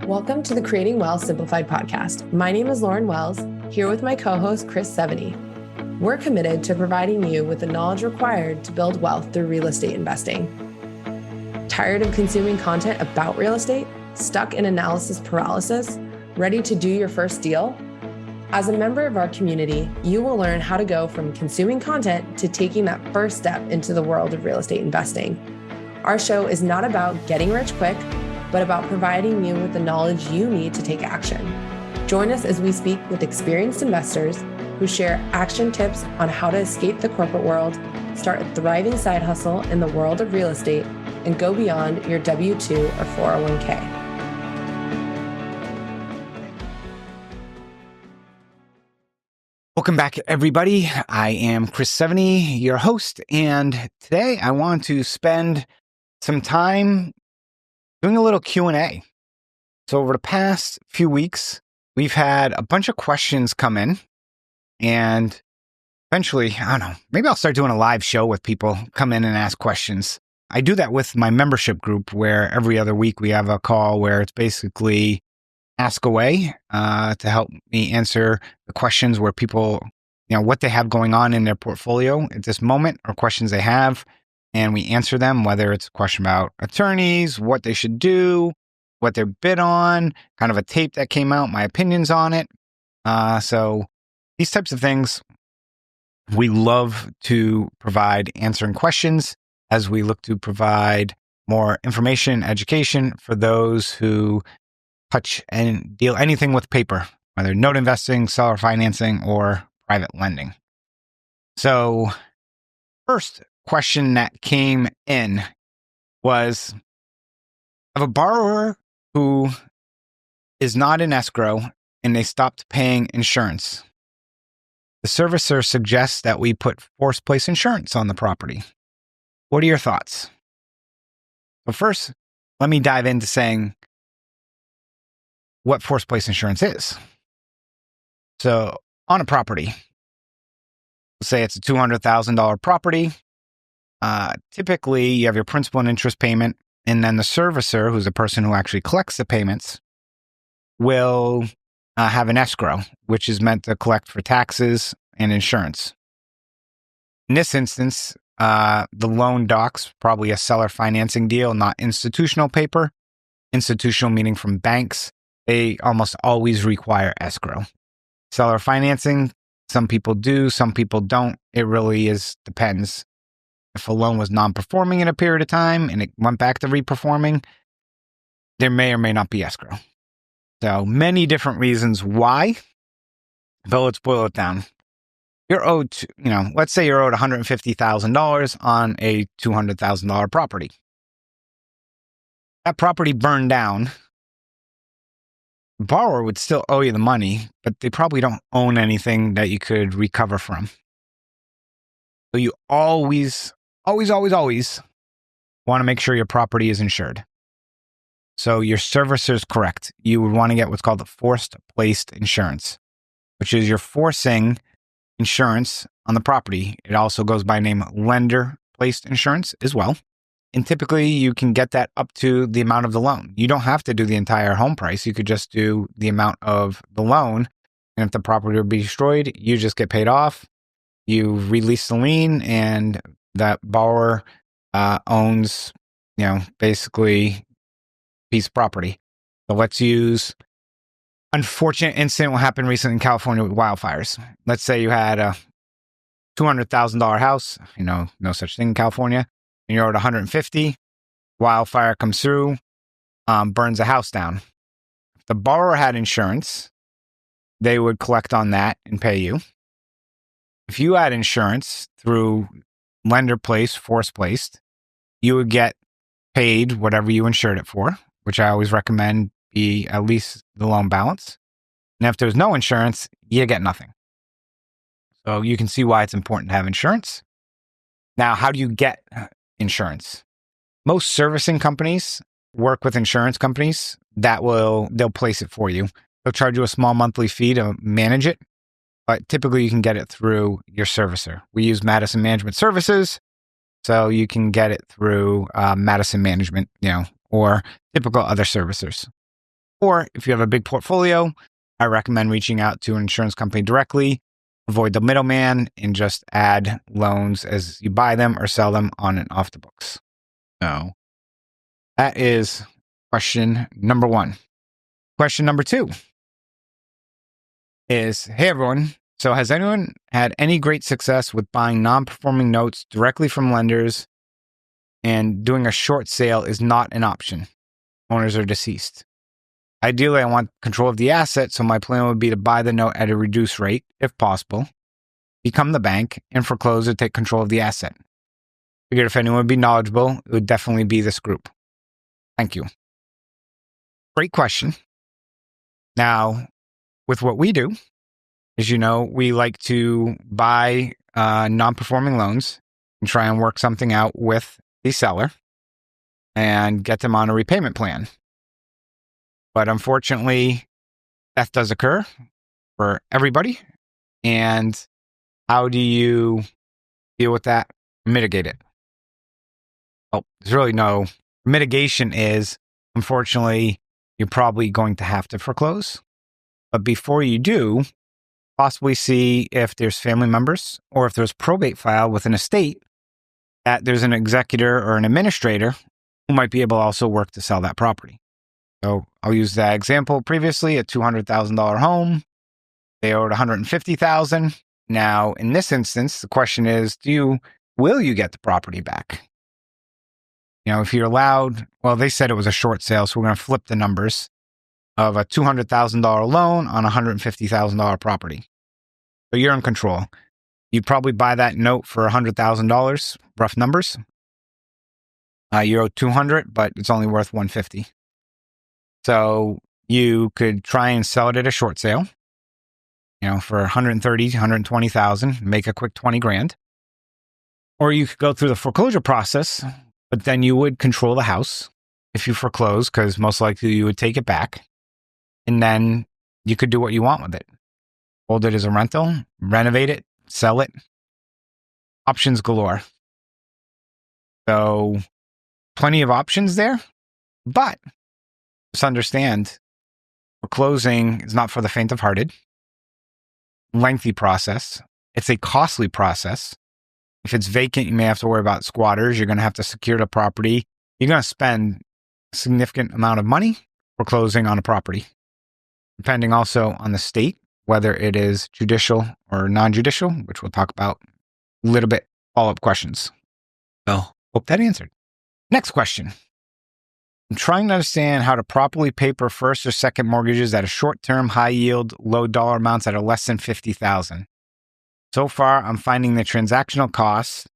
Welcome to the Creating Wealth Simplified podcast. My name is Lauren Wells, here with my co-host, Chris Seveny. We're committed to providing you with the knowledge required to build wealth through real estate investing. Tired of consuming content about real estate? Stuck in analysis paralysis? Ready to do your first deal? As a member of our community, you will learn how to go from consuming content to taking that first step into the world of real estate investing. Our show is not about getting rich quick, but about providing you with the knowledge you need to take action. Join us as we speak with experienced investors who share action tips on how to escape the corporate world, start a thriving side hustle in the world of real estate, and go beyond your W-2 or 401k. Welcome back, everybody. I am Chris Seveny, your host, and today I want to spend some time doing a little Q&A. So over the past few weeks, we've had a bunch of questions come in, and eventually, I don't know, maybe I'll start doing a live show with people come in and ask questions. I do that with my membership group, where every other week we have a call where it's basically ask away to help me answer the questions where people, what they have going on in their portfolio at this moment, or questions they have. And we answer them, whether it's a question about attorneys, what they should do, what they're bid on, kind of a tape that came out, my opinions on it. So these types of things, we love to provide answering questions as we look to provide more information, education for those who touch and deal anything with paper, whether note investing, seller financing, or private lending. So first question that came in was of a borrower who is not in escrow and they stopped paying insurance. The servicer suggests that we put forced place insurance on the property. What are your thoughts? So first, let me dive into saying what forced place insurance is. So on a property, say it's a $200,000 property. Typically, you have your principal and interest payment, and then the servicer, who's the person who actually collects the payments, will have an escrow, which is meant to collect for taxes and insurance. In this instance, the loan docs, probably a seller financing deal, not institutional paper. Institutional meaning from banks. They almost always require escrow. Seller financing, some people do, some people don't. It really depends. If a loan was non-performing in a period of time and it went back to reperforming, there may or may not be escrow. So many different reasons why, but let's boil it down. You're owed, let's say you're owed $150,000 on a $200,000 property. That property burned down. The borrower would still owe you the money, but they probably don't own anything that you could recover from. So you always want to make sure your property is insured. So your servicer is correct. You would want to get what's called the forced placed insurance, which is you're forcing insurance on the property. It also goes by name lender placed insurance as well. And typically you can get that up to the amount of the loan. You don't have to do the entire home price. You could just do the amount of the loan. And if the property would be destroyed, you just get paid off. You release the lien, and that borrower owns, basically a piece of property. So let's use unfortunate incident what happened recently in California with wildfires. Let's say you had a $200,000 house, no such thing in California, and you're owed $150,000. Wildfire comes through, burns the house down. If the borrower had insurance, they would collect on that and pay you. If you had insurance through lender placed, forced placed, you would get paid whatever you insured it for, which I always recommend be at least the loan balance. And if there's no insurance, you get nothing. So you can see why it's important to have insurance. Now, how do you get insurance? Most servicing companies work with insurance companies they'll place it for you. They'll charge you a small monthly fee to manage it. But typically you can get it through your servicer. We use Madison Management Services, so you can get it through Madison Management, or typical other servicers. Or if you have a big portfolio, I recommend reaching out to an insurance company directly, avoid the middleman, and just add loans as you buy them or sell them on and off the books. So that is question number 1. Question number 2 is, hey everyone, so has anyone had any great success with buying non-performing notes directly from lenders and doing a short sale is not an option? Owners are deceased. Ideally, I want control of the asset, so my plan would be to buy the note at a reduced rate, if possible, become the bank, and foreclose or take control of the asset. Figured if anyone would be knowledgeable, it would definitely be this group. Thank you. Great question. Now, with what we do, as you know, we like to buy non-performing loans and try and work something out with the seller and get them on a repayment plan. But unfortunately, death does occur for everybody. And how do you deal with that, mitigate it? Well, there's really no mitigation is, unfortunately, you're probably going to have to foreclose. But before you do, possibly see if there's family members or if there's probate file with an estate that there's an executor or an administrator who might be able to also work to sell that property. So I'll use that example previously, a $200,000 home. They owed $150,000. Now, in this instance, the question is, will you get the property back? If you're allowed, well, they said it was a short sale, so we're going to flip the numbers of a $200,000 loan on a $150,000 property. So you're in control. You'd probably buy that note for $100,000, rough numbers. You owe $200,000, but it's only worth $150,000. So you could try and sell it at a short sale, for $130,000, $120,000, make a quick $20,000. Or you could go through the foreclosure process, but then you would control the house if you foreclose, because most likely you would take it back. And then you could do what you want with it. Hold it as a rental, renovate it, sell it. Options galore. So plenty of options there, but just understand foreclosing is not for the faint of hearted. Lengthy process. It's a costly process. If it's vacant, you may have to worry about squatters. You're going to have to secure the property. You're going to spend a significant amount of money foreclosing on a property, depending also on the state, whether it is judicial or non-judicial, which we'll talk about a little bit, follow-up questions. So hope that answered. Next question. I'm trying to understand how to properly paper first or second mortgages at a short-term, high-yield, low dollar amounts that are less than $50,000. So far, I'm finding the transactional costs,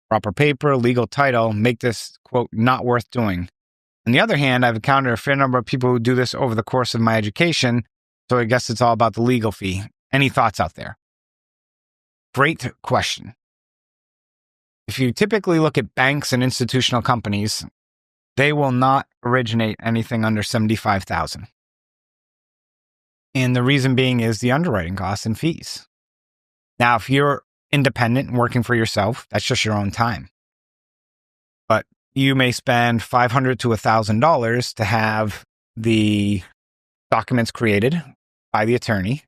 proper paper, legal title, make this, quote, not worth doing. On the other hand, I've encountered a fair number of people who do this over the course of my education, so I guess it's all about the legal fee. Any thoughts out there? Great question. If you typically look at banks and institutional companies, they will not originate anything under $75,000. And the reason being is the underwriting costs and fees. Now, if you're independent and working for yourself, that's just your own time. But you may spend $500 to $1,000 to have the documents created by the attorney,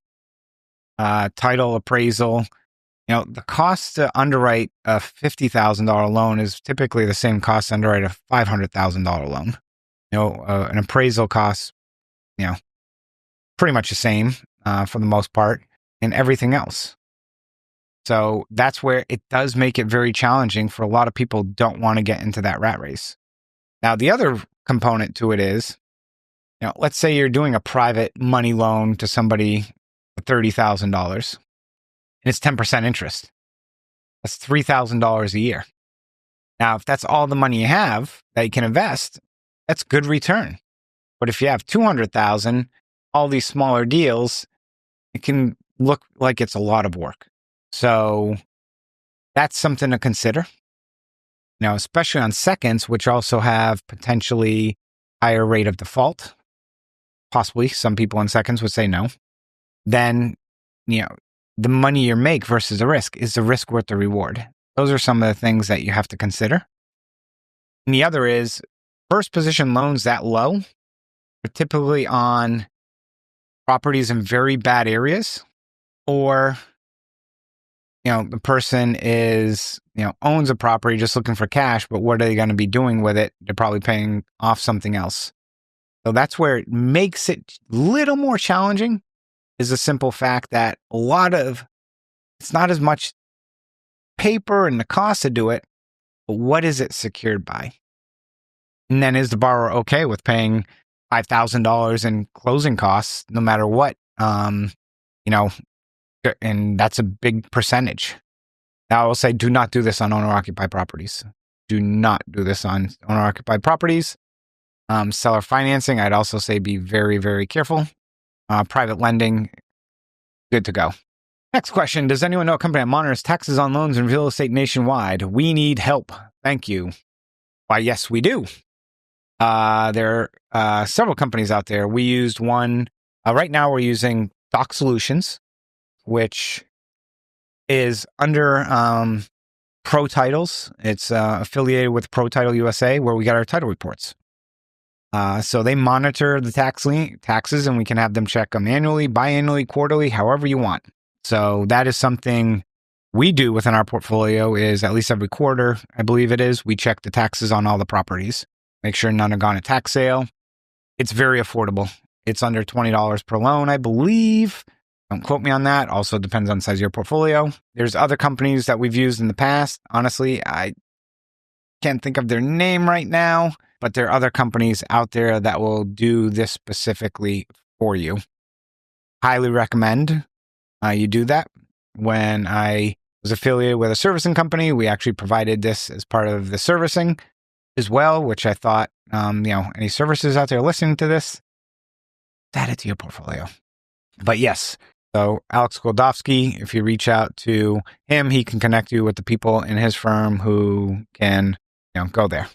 title, appraisal. The cost to underwrite a $50,000 loan is typically the same cost to underwrite a $500,000 loan. An appraisal costs, pretty much the same for the most part, and everything else. So that's where it does make it very challenging for a lot of people who don't want to get into that rat race. Now, the other component to it is, let's say you're doing a private money loan to somebody for $30,000 and it's 10% interest. That's $3,000 a year. Now, if that's all the money you have that you can invest, that's good return. But if you have $200,000, all these smaller deals, it can look like it's a lot of work. So that's something to consider, especially on seconds, which also have potentially higher rate of default. Possibly some people in seconds would say no. Then, the money you make versus the risk. Is the risk worth the reward? Those are some of the things that you have to consider. And the other is first position loans that low are typically on properties in very bad areas, or the person owns a property just looking for cash, but what are they going to be doing with it? They're probably paying off something else. So that's where it makes it a little more challenging, is the simple fact that it's not as much paper and the cost to do it, but what is it secured by? And then is the borrower okay with paying $5,000 in closing costs, no matter what? And that's a big percentage. Now, I will say, do not do this on owner-occupied properties. Do not do this on owner-occupied properties. Seller financing, I'd also say be very, very careful. Private lending, good to go. Next question. Does anyone know a company that monitors taxes on loans and real estate nationwide? We need help. Thank you. Why, yes, we do. There are several companies out there. We used one. Right now, we're using Doc Solutions, which is under Pro Titles. It's affiliated with Pro Title USA, where we got our title reports. So they monitor the taxes, and we can have them check them annually, biannually, quarterly, however you want. So that is something we do within our portfolio, is at least every quarter, I believe it is, we check the taxes on all the properties, make sure none are gone at tax sale. It's very affordable. It's under $20 per loan, I believe. Don't quote me on that. Also depends on the size of your portfolio. There's other companies that we've used in the past. Honestly, I can't think of their name right now, but there are other companies out there that will do this specifically for you. Highly recommend you do that. When I was affiliated with a servicing company, we actually provided this as part of the servicing as well, which I thought, any services out there listening to this, add it to your portfolio. But yes, so Alex Goldovsky, if you reach out to him, he can connect you with the people in his firm who can, go there.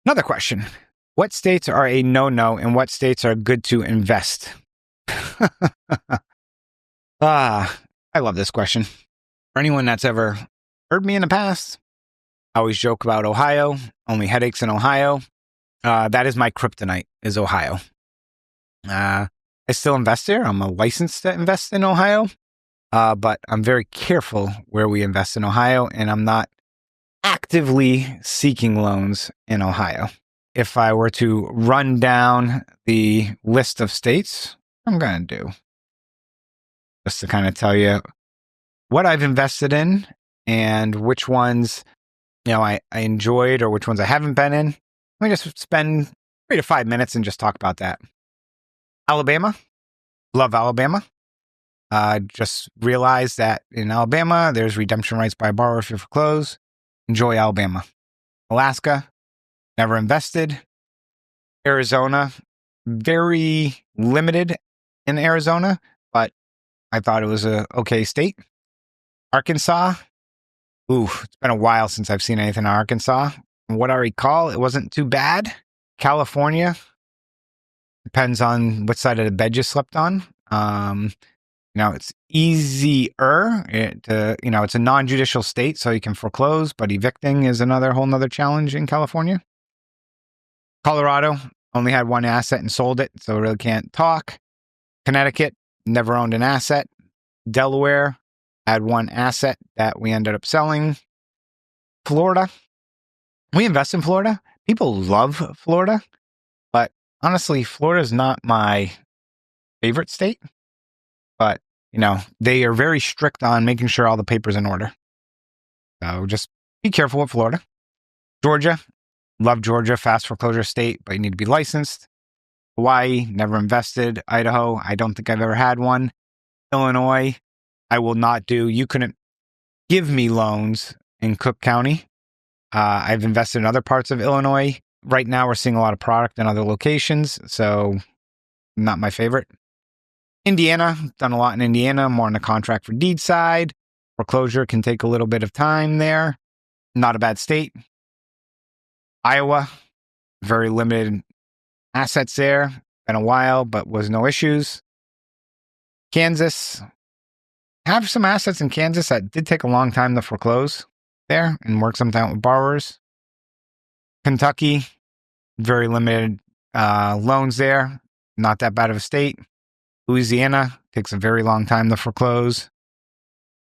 Another question. What states are a no-no and what states are good to invest? I love this question. For anyone that's ever heard me in the past, I always joke about Ohio, only headaches in Ohio. That is my kryptonite, is Ohio. I still invest there. I'm licensed to invest in Ohio, but I'm very careful where we invest in Ohio, and I'm not actively seeking loans in Ohio. If I were to run down the list of states, I'm going to do, just to kind of tell you what I've invested in and which ones, I enjoyed or which ones I haven't been in. Let me just spend 3 to 5 minutes and just talk about that. Alabama. Love Alabama. Just realized that in Alabama, there's redemption rights by a borrower if you foreclose. Enjoy Alabama. Alaska. Never invested. Arizona. Very limited in Arizona, but I thought it was a okay state. Arkansas. It's been a while since I've seen anything in Arkansas. From what I recall, it wasn't too bad. California. Depends on what side of the bed you slept on. It's easier. It's a non-judicial state, so you can foreclose, but evicting is whole nother challenge in California. Colorado, only had one asset and sold it, so really can't talk. Connecticut, never owned an asset. Delaware, had one asset that we ended up selling. Florida, we invest in Florida. People love Florida, but honestly, Florida is not my favorite state. But, they are very strict on making sure all the papers in order. So just be careful with Florida. Georgia, love Georgia, fast foreclosure state, but you need to be licensed. Hawaii, never invested. Idaho, I don't think I've ever had one. Illinois, I will not do. You couldn't give me loans in Cook County. I've invested in other parts of Illinois. Right now, we're seeing a lot of product in other locations, so not my favorite. Indiana, done a lot in Indiana, more on the contract for deed side. Foreclosure can take a little bit of time there. Not a bad state. Iowa, very limited assets there. Been a while, but was no issues. Kansas, have some assets in Kansas that did take a long time to foreclose there and work something out with borrowers. Kentucky, very limited loans there. not that bad of a state. Louisiana takes a very long time to foreclose.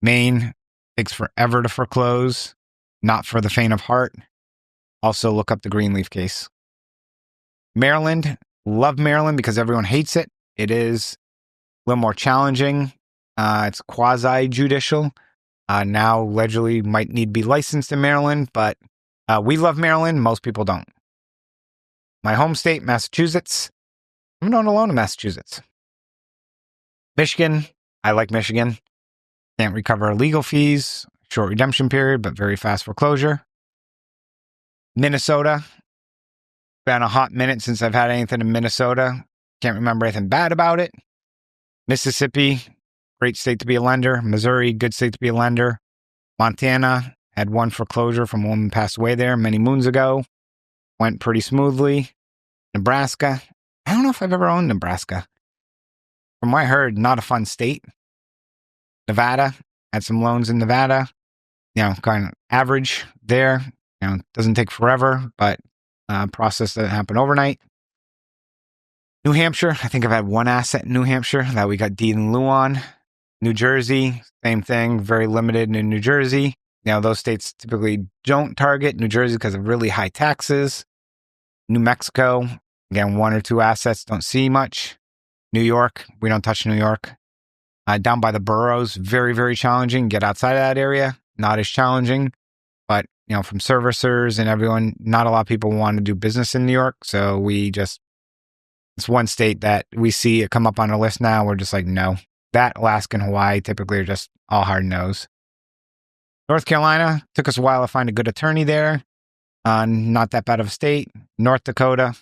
Maine takes forever to foreclose. Not for the faint of heart. Also, look up the Greenleaf case. Maryland, love Maryland because everyone hates it. It is a little more challenging. It's quasi-judicial. Now, allegedly, might need to be licensed in Maryland, but we love Maryland. Most people don't. My home state, Massachusetts. I'm not alone in Massachusetts. Michigan, I like Michigan. Can't recover legal fees, short redemption period, but very fast foreclosure. Minnesota, been a hot minute since I've had anything in Minnesota. Can't remember anything bad about it. Mississippi, great state to be a lender. Missouri, good state to be a lender. Montana, had one foreclosure from a woman who passed away there many moons ago. Went pretty smoothly. Nebraska, I don't know if I've ever owned Nebraska. From what I heard, not a fun state. Nevada, had some loans in Nevada. Kind of average there. Doesn't take forever, but process doesn't happen overnight. New Hampshire, I think I've had one asset in New Hampshire that we got deed in lieu on. New Jersey, same thing, very limited in New Jersey. Those states typically don't target New Jersey because of really high taxes. New Mexico, again, one or two assets, don't see much. New York, we don't touch New York. Down by the boroughs, very, very challenging. Get outside of that area, not as challenging. But, from servicers and everyone, not a lot of people want to do business in New York. So it's one state that we see it come up on a list now. We're just like, no. That, Alaska, and Hawaii typically are just all hard no's. North Carolina, took us a while to find a good attorney there. Not that bad of a state. North Dakota,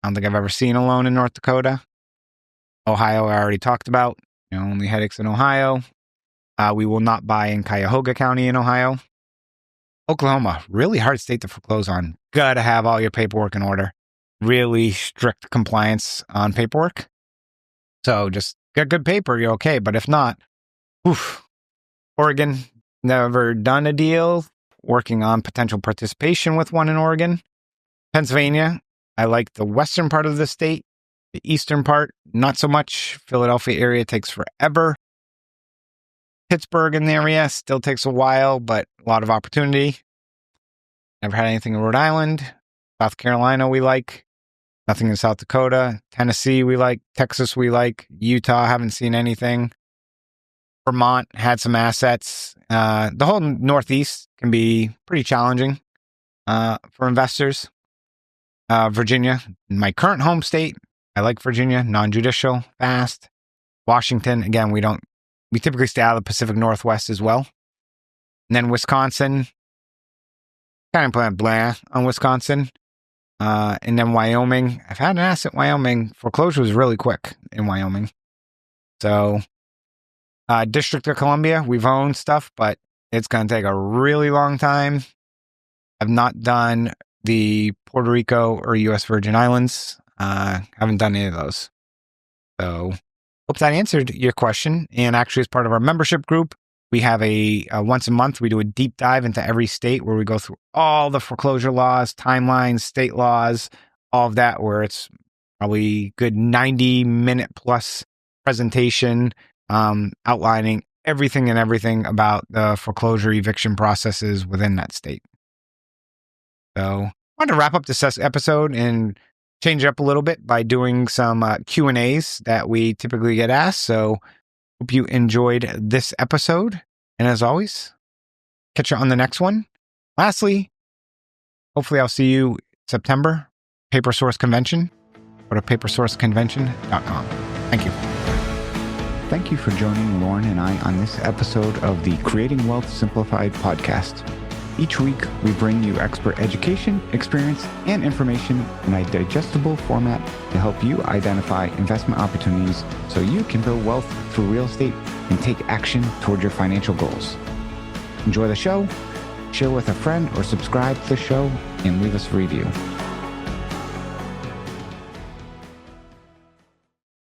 I don't think I've ever seen a loan in North Dakota. Ohio, I already talked about. Only headaches in Ohio. We will not buy in Cuyahoga County in Ohio. Oklahoma, really hard state to foreclose on. Gotta have all your paperwork in order. Really strict compliance on paperwork. So just get good paper, you're okay. But if not, oof. Oregon, never done a deal. Working on potential participation with one in Oregon. Pennsylvania, I like the western part of the state. The eastern part, not so much. Philadelphia area takes forever. Pittsburgh in the area still takes a while, but a lot of opportunity. Never had anything in Rhode Island. South Carolina we like. Nothing in South Dakota. Tennessee we like. Texas we like. Utah, haven't seen anything. Vermont had some assets. The whole Northeast can be pretty challenging for investors. Virginia, my current home state, I like Virginia, non-judicial, fast. Washington, again, we typically stay out of the Pacific Northwest as well. And then Wisconsin, kind of playing blah on Wisconsin. And then Wyoming, I've had an asset in Wyoming. Foreclosure was really quick in Wyoming. So, District of Columbia, we've owned stuff, but it's going to take a really long time. I've not done the Puerto Rico or U.S. Virgin Islands. Haven't done any of those. So hope that answered your question. And actually, as part of our membership group, we have a once a month, we do a deep dive into every state where we go through all the foreclosure laws, timelines, state laws, all of that, where it's probably good 90-minute plus presentation outlining everything about the foreclosure eviction processes within that state. So I wanted to wrap up this episode and change it up a little bit by doing some Q&As that we typically get asked. So hope you enjoyed this episode. And as always, catch you on the next one. Lastly, hopefully I'll see you September, Paper Source Convention. Go to papersourceconvention.com. Thank you. Thank you for joining Lauren and I on this episode of the Creating Wealth Simplified podcast. Each week, we bring you expert education, experience, and information in a digestible format to help you identify investment opportunities so you can build wealth through real estate and take action toward your financial goals. Enjoy the show, share with a friend, or subscribe to the show and leave us a review.